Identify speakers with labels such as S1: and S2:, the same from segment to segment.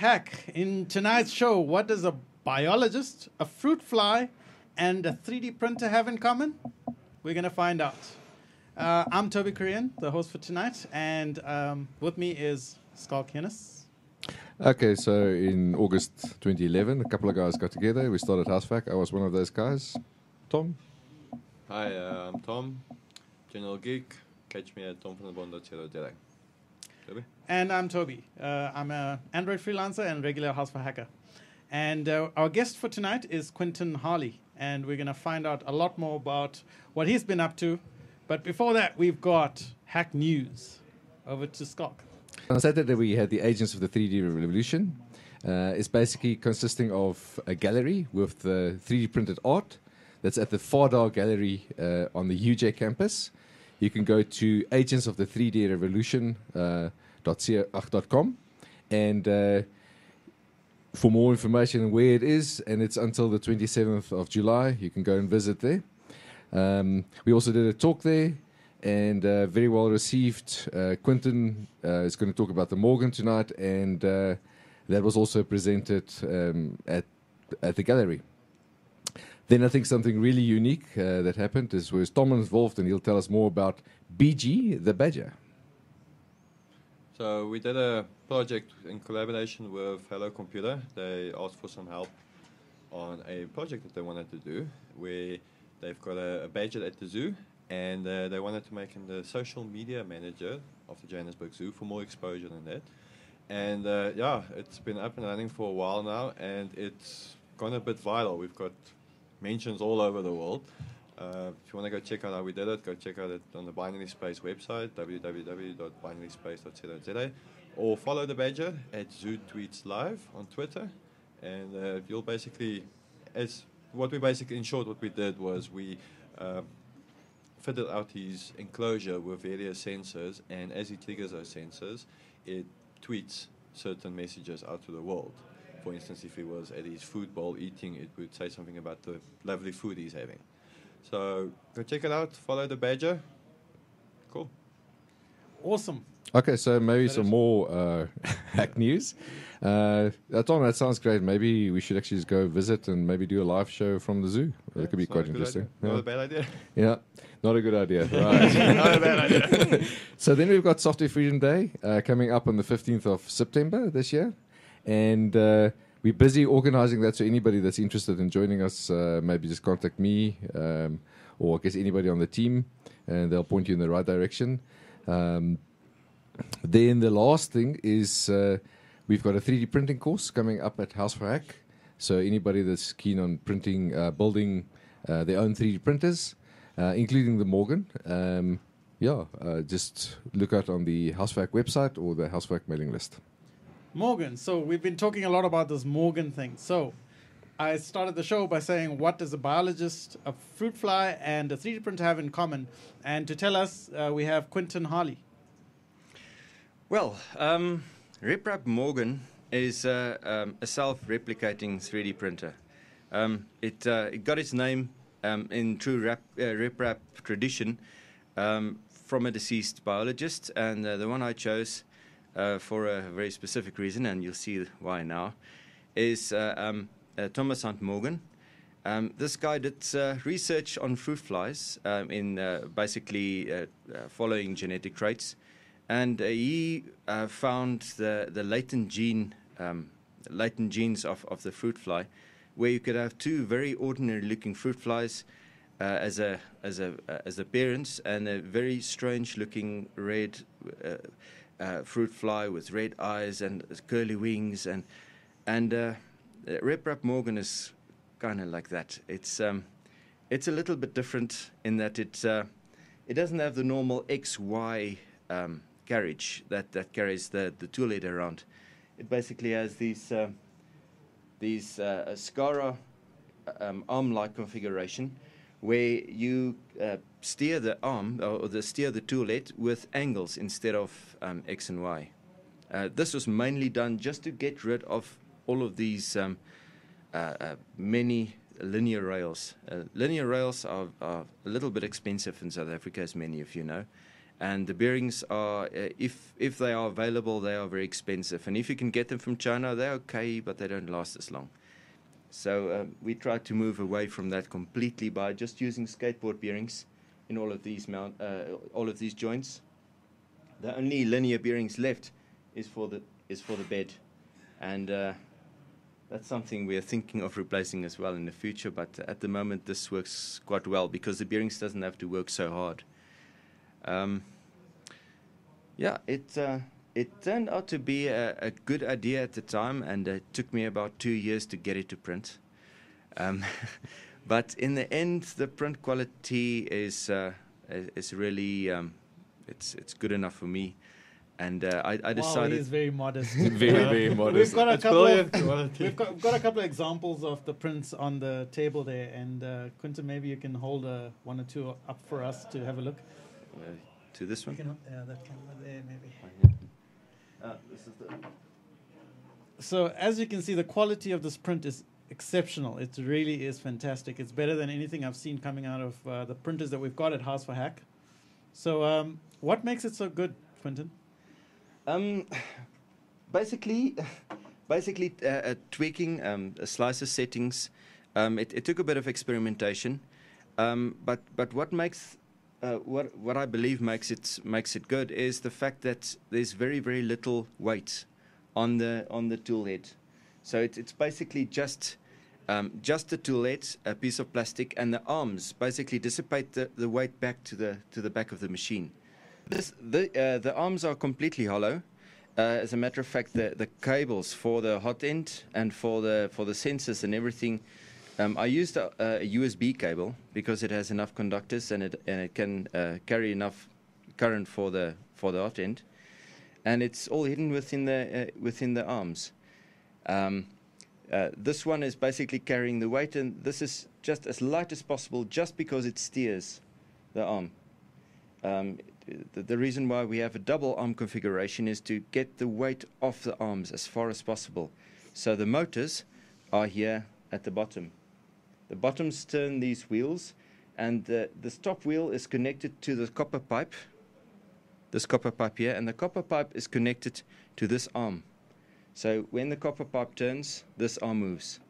S1: Hack. In tonight's show, what does a biologist, a fruit fly, and a 3D printer have in common? We're going to find out. I'm Toby Korean, the host for tonight, and with me is Skalk Hennis.
S2: Okay, so in August 2011, a couple of guys got together. We started Housefac. I was one of those guys. Tom?
S3: Hi, I'm Tom, General Geek. Catch me at tomvanderbond.co.za. Toby?
S1: And I'm Toby. I'm an Android freelancer and regular House for Hacker. And our guest for tonight is Quentin Harley, and we're going to find out a lot more about what he's been up to. But before that, we've got Hack News. Over to Skalk.
S2: On Saturday, we had the Agents of the 3D Revolution. It's basically consisting of a gallery with 3D printed art that's at the Fardar Gallery on the UJ campus. You can go to agentsofthe3drevolution.com and for more information on where it is, and it's until the 27th of July, you can go and visit there. We also did a talk there, and very well received. Quentin is going to talk about the Morgan tonight, and that was also presented at the gallery. Then I think something really unique that happened was Tom involved, and he'll tell us more about BG, the Badger.
S3: So we did a project in collaboration with Hello Computer. They asked for some help on a project that they wanted to do, where they've got a badger at the zoo, and they wanted to make him the social media manager of the Johannesburg Zoo for more exposure than that. And yeah, it's been up and running for a while now, and it's gone a bit viral. We've got mentions all over the world. If you want to go check out how we did it, go check out it on the Binary Space website, www.binaryspace.co.za, or follow the Badger at Zoo Tweets Live on Twitter, and you'll basically, in short, what we did was we fitted out his enclosure with various sensors, and as he triggers those sensors, it tweets certain messages out to the world. For instance, if he was at his food bowl eating, it would say something about the lovely food he's having. So go check it out, follow the Badger. Cool.
S1: Awesome.
S2: Okay, so maybe some more hack news. Tom, that sounds great. Maybe we should actually just go visit and maybe do a live show from the zoo.
S3: Yeah,
S2: that could be quite interesting.
S3: Not a bad idea.
S2: Yeah, not a good idea. Right.
S3: Not a bad idea.
S2: So then we've got Software Freedom Day coming up on the 15th of September this year. And we're busy organizing that, so anybody that's interested in joining us, maybe just contact me or I guess anybody on the team, and they'll point you in the right direction. Then the last thing is we've got a 3D printing course coming up at House for Hack. So anybody that's keen on printing, building their own 3D printers, including the Morgan, just look out on the House for Hack website or the House for Hack mailing list.
S1: Morgan. So we've been talking a lot about this Morgan thing. So I started the show by saying, what does a biologist, a fruit fly, and a 3D printer have in common? And to tell us, we have Quentin Harley.
S4: Well, Reprap Morgan is a self-replicating 3D printer. It got its name in true Reprap tradition from a deceased biologist, and the one I chose for a very specific reason, and you'll see why now, is Thomas Hunt Morgan. This guy did research on fruit flies in basically following genetic traits, and he found the latent genes of the fruit fly, where you could have two very ordinary-looking fruit flies as parents, and a very strange-looking red fruit fly with red eyes and curly wings, and Reprap Morgan is kind of like that. It's a little bit different in that it doesn't have the normal XY carriage that carries the tool head around. It basically has these SCARA arm-like configuration, where you steer the arm or steer the tool head with angles instead of X and Y. This was mainly done just to get rid of all of these many linear rails. Linear rails are a little bit expensive in South Africa, as many of you know, And the bearings are, if they are available, they are very expensive. And if you can get them from China, they're okay, but they don't last as long. So we try to move away from that completely by just using skateboard bearings in all of these joints. The only linear bearings left is for the bed, and that's something we are thinking of replacing as well in the future. But at the moment, this works quite well because the bearings doesn't have to work so hard. It turned out to be a good idea at the time, and it took me about 2 years to get it to print. But in the end, the print quality is really it's good enough for me. And I decided.
S1: Wow, he's very modest.
S2: Very modest.
S1: We've got a couple of examples of the prints on the table there, and Quentin, maybe you can hold one or two up for us to have a look.
S4: To this one?
S1: That camera there, maybe.
S4: This is the.
S1: So as you can see, the quality of this print is exceptional. It really is fantastic. It's better than anything I've seen coming out of the printers that we've got at House for Hack. So what makes it so good, Quentin?
S4: Basically tweaking slicer settings. It took a bit of experimentation, but what makes what I believe makes it good is the fact that there's very, very little weight on the tool head. So it's basically just the tool head, a piece of plastic, and the arms basically dissipate the weight back to the back of the machine. The arms are completely hollow. As a matter of fact, the cables for the hot end and for the sensors and everything, I used a USB cable because it has enough conductors and it can carry enough current for the hot end, and it's all hidden within the arms. This one is basically carrying the weight, and this is just as light as possible, just because it steers the arm. The reason why we have a double arm configuration is to get the weight off the arms as far as possible. So the motors are here at the bottom. The bottoms turn these wheels, and the top wheel is connected to the copper pipe, this copper pipe here, and the copper pipe is connected to this arm. So when the copper pipe turns, this arm moves.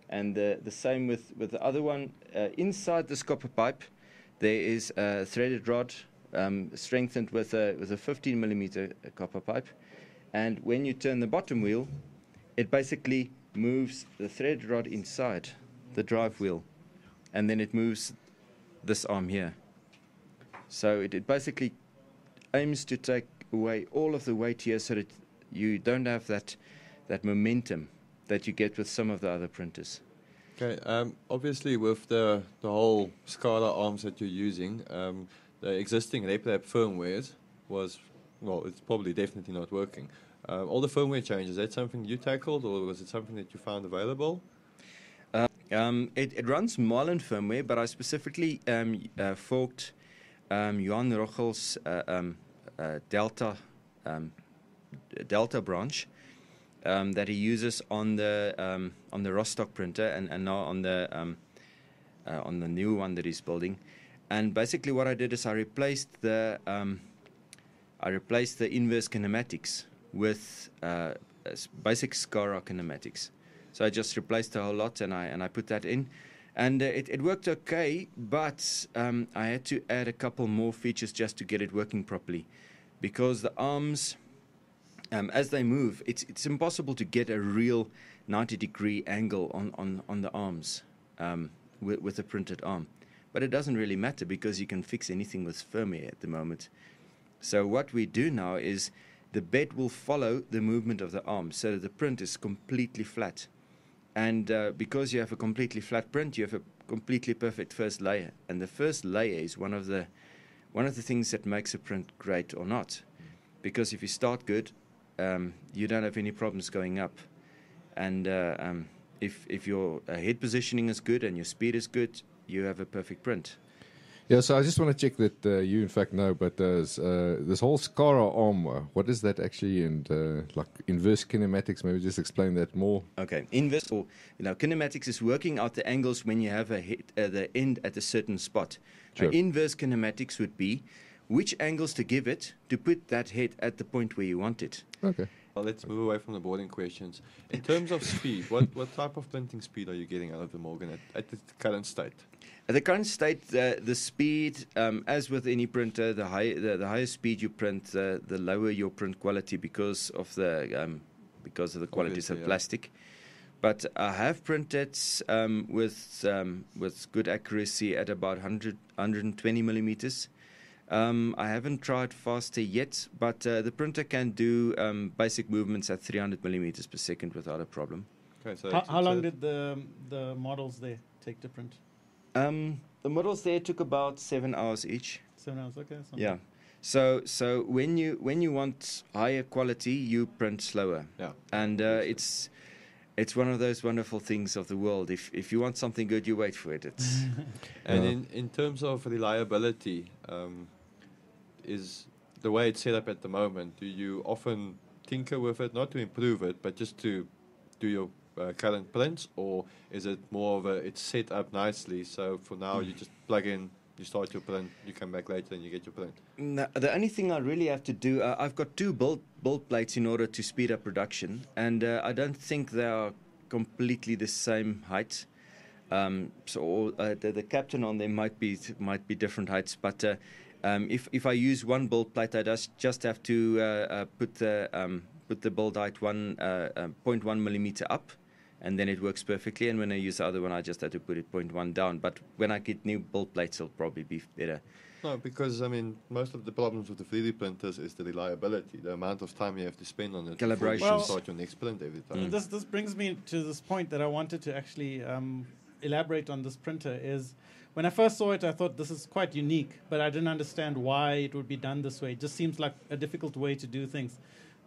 S4: And the same with the other one. Inside this copper pipe, there is a threaded rod strengthened with a 15 millimeter copper pipe. And when you turn the bottom wheel, it basically moves the threaded rod inside the drive wheel, and then it moves this arm here. So it basically aims to take away all of the weight here, so that you don't have that momentum that you get with some of the other printers.
S3: Okay, obviously with the whole SCADA arms that you're using, the existing Reprap firmware it's probably definitely not working. All the firmware changes, is that something you tackled, or was it something that you found available?
S4: It runs Marlin firmware, but I specifically forked Johan Rochel's Delta branch that he uses on the Rostock printer and now on the new one that he's building. And basically, what I did is I replaced the inverse kinematics with basic SCARA kinematics. So I just replaced the whole lot, and I put that in, and it worked okay. But I had to add a couple more features just to get it working properly, because the arms, as they move, it's impossible to get a real 90-degree angle on the arms with a printed arm. But it doesn't really matter, because you can fix anything with firmware at the moment. So what we do now is the bed will follow the movement of the arm, so that the print is completely flat. And because you have a completely flat print, you have a completely perfect first layer. And the first layer is one of the things that makes a print great or not. Because if you start good, you don't have any problems going up. And if your head positioning is good and your speed is good, you have a perfect print.
S2: Yeah, so I just want to check that you in fact know, but this whole SCARA arm, what is that actually, and like inverse kinematics, maybe just explain that more.
S4: Okay, inverse, or kinematics is working out the angles when you have a hit the end at a certain spot.
S2: Sure.
S4: Inverse kinematics would be which angles to give it to put that head at the point where you want it.
S2: Okay.
S3: Well, let's move away from the boarding questions. In terms of speed, what type of printing speed are you getting out of the Morgan at the current state?
S4: At the current state, the speed, as with any printer, the higher speed you print, the lower your print quality because of the qualities of plastic. But I have printed with good accuracy at about 120 millimeters. I haven't tried faster yet, but the printer can do basic movements at 300 millimeters per second without a problem.
S3: Okay, so
S1: How long did the models there take to print?
S4: The models there took about 7 hours each.
S1: 7 hours, okay.
S4: Yeah. So when you want higher quality, you print slower.
S3: Yeah.
S4: And it's one of those wonderful things of the world. If you want something good, you wait for it. It's
S3: And in terms of reliability, is the way it's set up at the moment, do you often tinker with it, not to improve it, but just to do your current prints, or is it more of it's set up nicely, so for now you just plug in, you start your print, you come back later and you get your print?
S4: No, the only thing I really have to do, I've got 2 bolt plates in order to speed up production, and I don't think they are completely the same height. The captain on them might be different heights, but if I use one bolt plate, I just have to put the bolt height 0.1 millimeter up, and then it works perfectly. And when I use the other one, I just have to put it 0.1 down. But when I get new bolt plates, it'll probably be better.
S3: No, because, I mean, most of the problems with the 3D printers is the reliability, the amount of time you have to spend on it
S4: Calibration.
S3: before you start your next print every time.
S1: This brings me to this point that I wanted to actually elaborate on this printer is, when I first saw it, I thought this is quite unique, but I didn't understand why it would be done this way. It just seems like a difficult way to do things.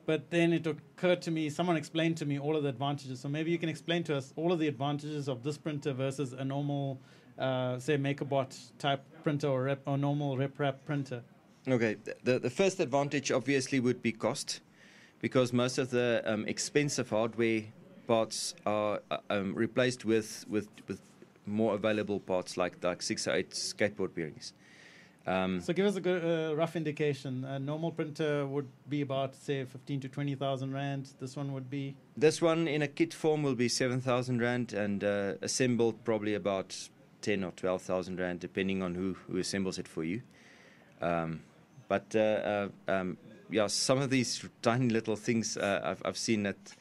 S1: But then it occurred to me, someone explained to me all of the advantages. So maybe you can explain to us all of the advantages of this printer versus a normal, say, MakerBot type printer or normal Reprap printer.
S4: Okay, the first advantage obviously would be cost, because most of the expensive hardware parts are replaced with more available parts like 6 or 8 skateboard bearings.
S1: So give us a good, rough indication. A normal printer would be about, say, 15 to 20,000 rand. This one would be?
S4: This one in a kit form will be 7,000 rand, and assembled probably about 10 or 12,000 rand, depending on who assembles it for you. Some of these tiny little things I've seen at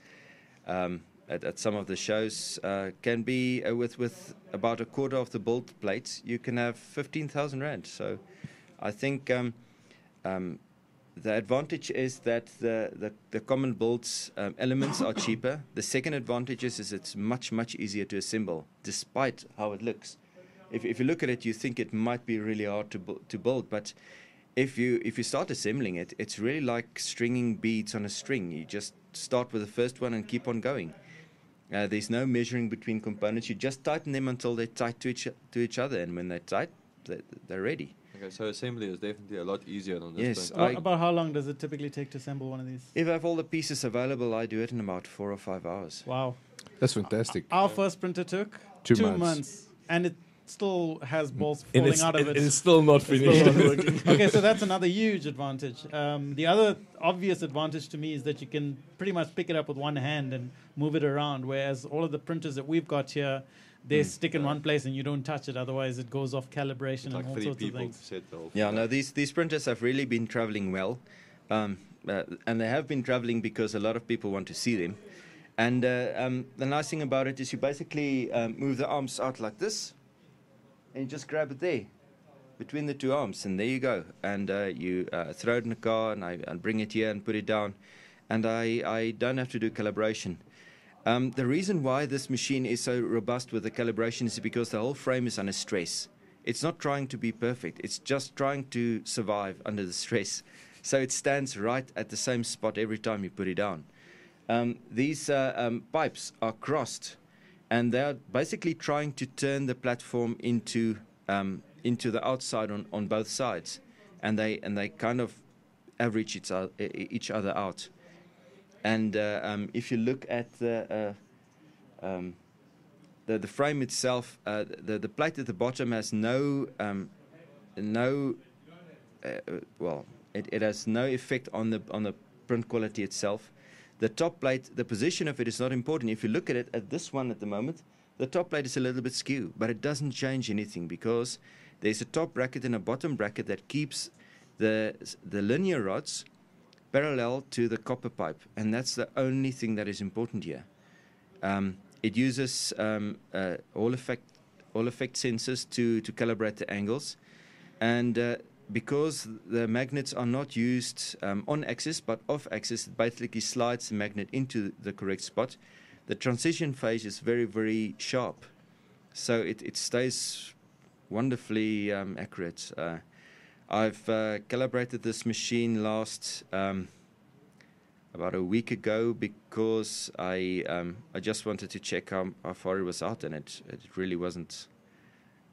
S4: some of the shows can be with about a quarter of the bolt plates. You can have 15,000 rand. So I think the advantage is that the common bolts elements are cheaper. The second advantage is it's much easier to assemble, despite how it looks. If you look at it, you think it might be really hard to build, but if you start assembling it, it's really like stringing beads on a string. You just start with the first one and keep on going. There's no measuring between components. You just tighten them until they're tight to each other, and when they're tight, they're ready.
S3: Okay, so assembly is definitely a lot easier on this
S4: Yes.
S3: printer.
S1: About how long does it typically take to assemble one of these?
S4: If I have all the pieces available, I do it in about 4 or 5 hours.
S1: Wow.
S2: That's fantastic.
S1: Our first printer took
S2: 2
S1: months, and it still has balls falling out of it.
S2: It's still not finished.
S1: Okay, so that's another huge advantage. The other obvious advantage to me is that you can pretty much pick it up with one hand and move it around, whereas all of the printers that we've got here, they stick in one place and you don't touch it, otherwise it goes off calibration
S3: It's like
S1: and all
S3: 3
S1: sorts of
S3: people
S1: things.
S3: to set the whole
S4: Yeah,
S3: thing
S4: no,
S3: up.
S4: these printers have really been traveling well, and they have been traveling because a lot of people want to see them. And the nice thing about it is you basically move the arms out like this, and you just grab it there between the 2 arms, and there you go. And you throw it in the car, and I bring it here and put it down, and I don't have to do calibration. The reason why this machine is so robust with the calibration is because the whole frame is under stress. It's not trying to be perfect. It's just trying to survive under the stress. So it stands right at the same spot every time you put it down. These pipes are crossed, and they're basically trying to turn the platform into the outside on both sides, and they kind of average each other out. And if you look at the frame itself, the plate at the bottom has no it has no effect on the print quality itself. The top plate, the position of it is not important. If you look at it, at this one at the moment, the top plate is a little bit skew, but it doesn't change anything because there's a top bracket and a bottom bracket that keeps the linear rods parallel to the copper pipe, and that's the only thing that is important here. It uses Hall effect sensors to calibrate the angles, and because the magnets are not used on axis but off axis, it basically slides the magnet into the correct spot. The transition phase is very, very sharp, so it stays wonderfully accurate. I've calibrated this machine last about a week ago because I just wanted to check how far it was out, and it really wasn't.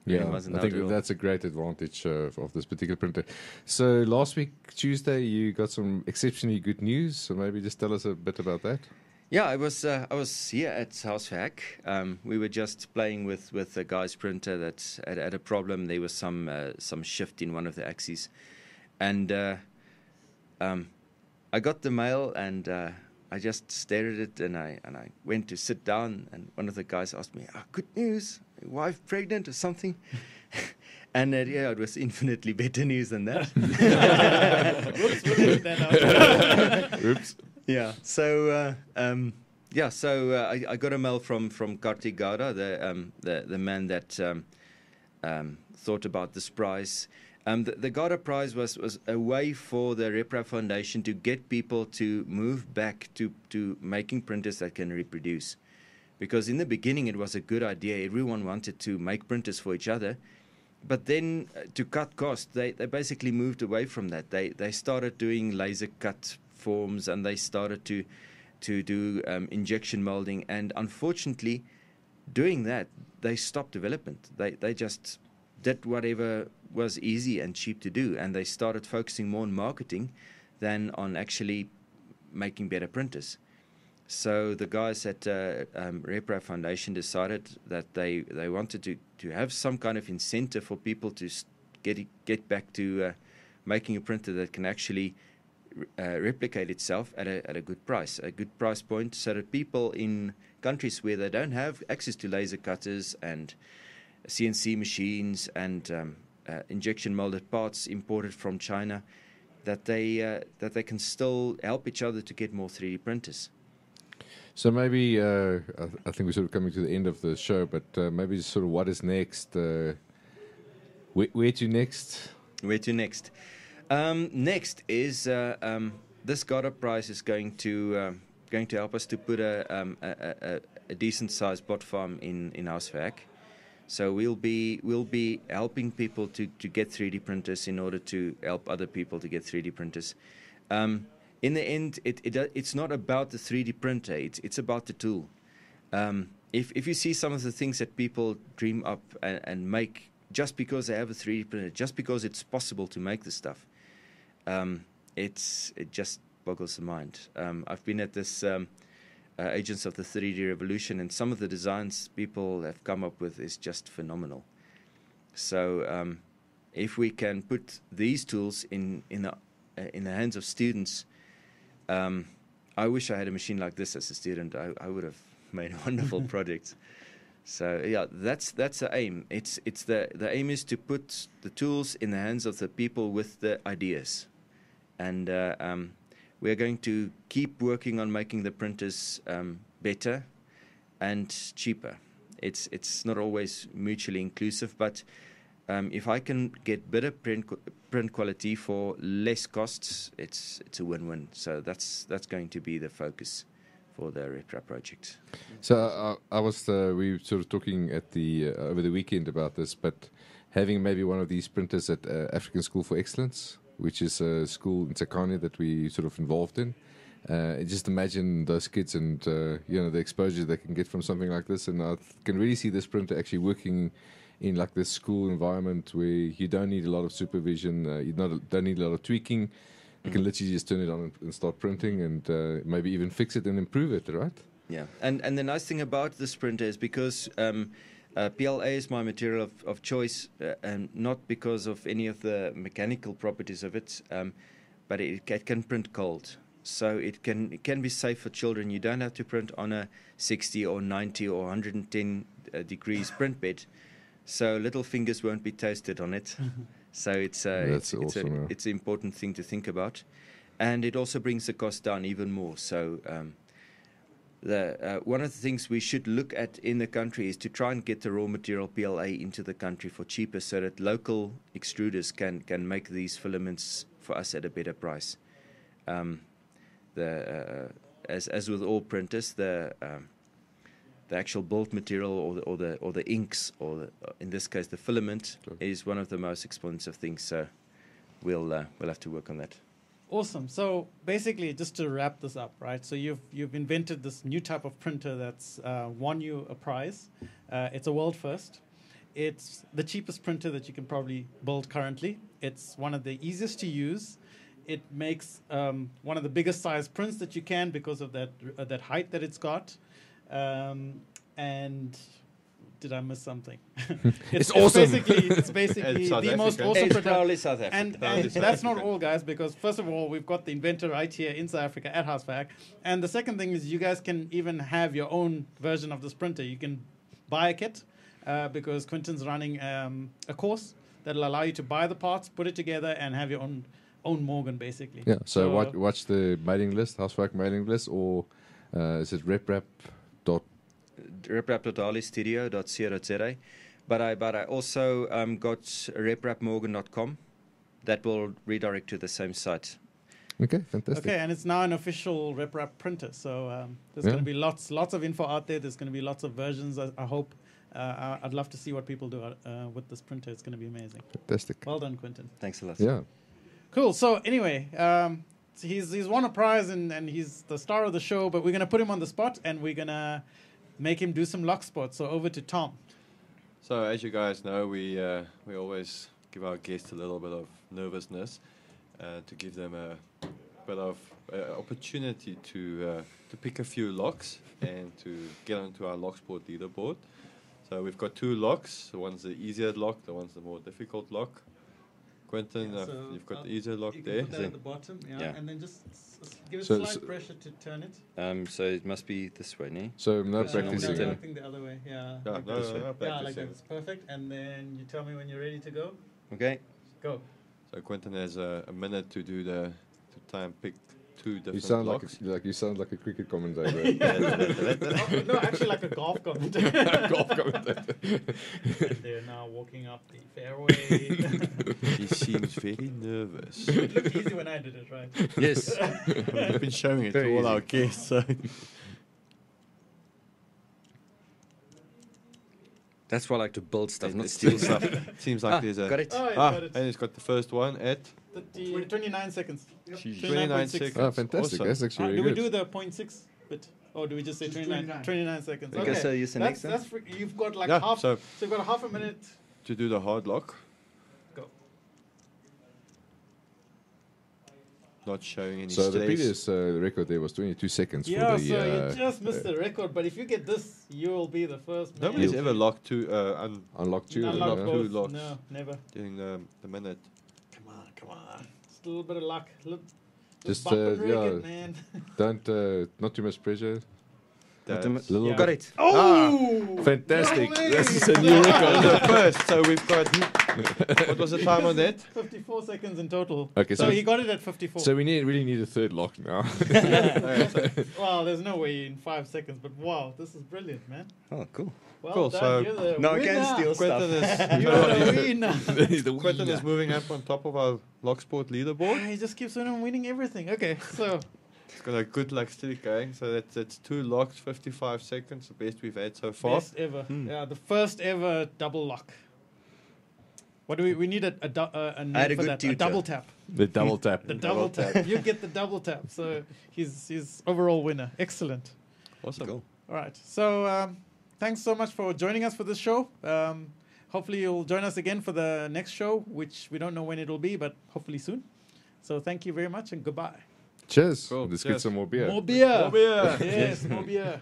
S2: Yeah,
S4: wasn't
S2: I think
S4: out at all.
S2: that's a great advantage of this particular printer. So last week, Tuesday, you got some exceptionally good news. So maybe just tell us a bit about that.
S4: Yeah, I was here at House for Hack. We were just playing with a guy's printer that had a problem. There was some shift in one of the axes, and I got the mail, and I just stared at it, and I went to sit down, and one of the guys asked me, "Good news, wife pregnant or something?" And it was infinitely better news than that.
S1: Whoops, we'll leave that out.
S2: Oops.
S4: Yeah. So I got a mail from Kartik Gowda, the man that thought about this prize. The Gowda Prize was a way for the Reprap Foundation to get people to move back to making printers that can reproduce. Because in the beginning it was a good idea. Everyone wanted to make printers for each other. But then to cut costs, they basically moved away from that. They started doing laser cut forms, and they started to do injection molding. And unfortunately, doing that, they stopped development. They just did whatever was easy and cheap to do, and they started focusing more on marketing than on actually making better printers. So the guys at Reprap Foundation decided that they wanted to have some kind of incentive for people to get back to making a printer that can actually replicate itself at a good price point, so that people in countries where they don't have access to laser cutters and CNC machines and injection molded parts imported from China, that they can still help each other to get more 3D printers.
S2: So maybe I think we're sort of coming to the end of the show, but maybe just sort of what is next? Where to next?
S4: Where to next? Next is this Gowda Prize is going to help us to put a decent sized bot farm in House for Hack. So we'll be helping people to get 3D printers in order to help other people to get 3D printers. In the end, it's not about the 3D printer. It's about the tool. If you see some of the things that people dream up and make just because they have a 3D printer, just because it's possible to make this stuff, it just boggles the mind. I've been at this Agents of the 3D Revolution, and some of the designs people have come up with is just phenomenal. So if we can put these tools in the hands of students, I wish I had a machine like this as a student. I would have made wonderful projects. So yeah, that's the aim. It's the aim is to put the tools in the hands of the people with the ideas, and we are going to keep working on making the printers better and cheaper. It's not always mutually inclusive, but if I can get better print quality for less costs, it's a win-win. So that's going to be the focus for the Reprap project.
S2: So we were sort of talking at the over the weekend about this, but having maybe one of these printers at African School for Excellence, which is a school in Tsakani that we sort of involved in. Just imagine those kids and the exposure they can get from something like this, and I can really see this printer actually working in like this school environment where you don't need a lot of supervision, you don't need a lot of tweaking. You can literally just turn it on and start printing, and maybe even fix it and improve it, right?
S4: Yeah, and the nice thing about this printer is because PLA is my material of choice, and not because of any of the mechanical properties of it, but it can print cold. So it can be safe for children. You don't have to print on a 60 or 90 or 110 degrees print bed, so little fingers won't be toasted on it. So it's an important thing to think about, and it also brings the cost down even more. So one of the things we should look at in the country is to try and get the raw material PLA into the country for cheaper, so that local extruders can make these filaments for us at a better price. As with all printers, the actual build material or the inks, or in this case the filament, is one of the most expensive things. So we'll have to work on that.
S1: Awesome. So basically, just to wrap this up, right? So you've invented this new type of printer that's won you a prize. It's a world first. It's the cheapest printer that you can probably build currently. It's one of the easiest to use. It makes one of the biggest size prints that you can because of that height that it's got. And did I miss something?
S2: It's awesome.
S1: It's basically the most awesome
S4: It's
S1: printer.
S4: proudly South Africa.
S1: And that's not all, guys, because first of all, we've got the inventor right here in South Africa at Haasvaak. And the second thing is you guys can even have your own version of this printer. You can buy a kit because Quentin's running a course that'll allow you to buy the parts, put it together, and have your own Morgan, basically.
S2: Yeah, so watch the mailing list, Haasvaak mailing list, or is it reprap.co.za?
S4: reprap.alistudio.co.za, but I also got reprapmorgan.com. That will redirect to the same site.
S2: Okay, fantastic.
S1: Okay, and it's now an official Reprap printer, so there's going to be lots of info out there. There's going to be lots of versions, I hope. I'd love to see what people do with this printer. It's going to be amazing.
S2: Fantastic.
S1: Well done, Quentin.
S4: Thanks a lot.
S2: Yeah.
S1: Cool. So anyway, he's won a prize and he's the star of the show, but we're going to put him on the spot and we're going to make him do some lock spots. So over to Tom.
S3: So as you guys know, we always give our guests a little bit of nervousness to give them a bit of opportunity to pick a few locks and to get onto our lock sport leaderboard. So we've got two locks. The one's the easier lock, the one's the more difficult lock. Quentin,
S1: So
S3: you've got the easier lock
S1: you
S3: there.
S1: can put that at the bottom,
S4: Yeah.
S1: and then just give it
S2: So-
S1: slight pressure to turn it.
S4: So it must be this way, no?
S2: So no
S4: Yeah,
S2: practicing.
S1: No, I think the other way. Yeah.
S3: Yeah,
S1: Like
S3: no,
S1: that.
S3: no
S1: Yeah, like
S3: practicing.
S1: that. It's perfect. And then you tell me when you're ready to go.
S4: Okay.
S1: Go.
S3: So Quentin has a minute to try and pick two different
S2: You sound
S3: locks.
S2: you sound like a cricket commentator.
S1: No, actually like a golf commentator.
S2: Golf commentator.
S1: And they're now walking up the fairway.
S3: He seems very nervous.
S1: It looked easy when I did it, right?
S4: Yes.
S3: We've been showing it
S4: Very
S3: to all
S4: easy.
S3: our guests. So.
S4: That's why I like to build stuff, not
S3: It
S4: steal
S3: seems
S4: stuff.
S3: seems like there's a...
S4: Got it.
S1: Oh, you got it.
S3: and he's got the first one at
S1: 29 seconds.
S3: 29 seconds.
S2: Oh, fantastic.
S3: Awesome.
S2: That's actually
S1: Do
S2: really
S1: we
S2: good.
S1: do the 0.6 bit? Or do we just say
S5: Just
S1: 29 seconds?
S4: Okay, so use the next one.
S1: You've got like
S3: Yeah,
S1: half.
S3: so
S1: So you've got half a minute.
S3: to do the hard lock,
S1: Go.
S3: not showing any
S2: So
S3: stress.
S2: the previous record there was 22 seconds
S1: Yeah,
S2: for the...
S1: so you just missed the record. But if you get this, you will be the first man.
S3: Nobody's ever locked two
S2: unlocked two.
S1: Unlock
S3: yeah.
S1: both.
S3: Two locks.
S1: No, never.
S3: during the minute.
S1: Come on. Just a little bit of luck.
S2: Just,
S1: bump and rig
S2: yeah.
S1: it, man.
S2: Don't, not too much pressure.
S3: That's
S2: Little
S1: Yeah.
S4: Got it.
S1: Oh!
S2: Fantastic.
S1: No way!
S2: This is a new record.
S3: the first. So we've got... what was the time on that?
S1: 54 seconds in total.
S2: Okay,
S1: so
S2: so-
S1: he got it at 54.
S2: So we really need a third lock now.
S1: Wow, there's no way in 5 seconds, but wow, this is brilliant, man.
S4: Oh, cool.
S1: Well
S3: Cool,
S1: done.
S3: so
S1: You're the
S4: Now I
S1: winner.
S4: can steal
S3: Quentin
S4: stuff.
S3: is,
S1: You're the winner.
S2: He's the
S3: Quentin
S2: winner.
S3: is moving up on top of our Locksport leaderboard.
S1: He just keeps on winning everything. Okay, so
S3: He's got a good luck streak going. So that's 2 locks, 55 seconds, the best we've had so far.
S1: best ever. Yeah, the first ever double lock. What do we need a name
S4: I had a
S1: for
S4: good
S1: that? A
S4: tutor.
S1: double tap.
S2: The double tap.
S1: The double tap. You get the double tap. So he's overall winner. Excellent.
S3: Awesome.
S4: Cool.
S1: All right. So thanks so much for joining us for this show. Hopefully you'll join us again for the next show, which we don't know when it'll be, but hopefully soon. So thank you very much and goodbye.
S2: Cheers.
S3: Cool.
S2: Let's
S3: Cheers.
S2: get some more beer.
S1: More beer.
S3: More beer.
S1: Yes, more beer.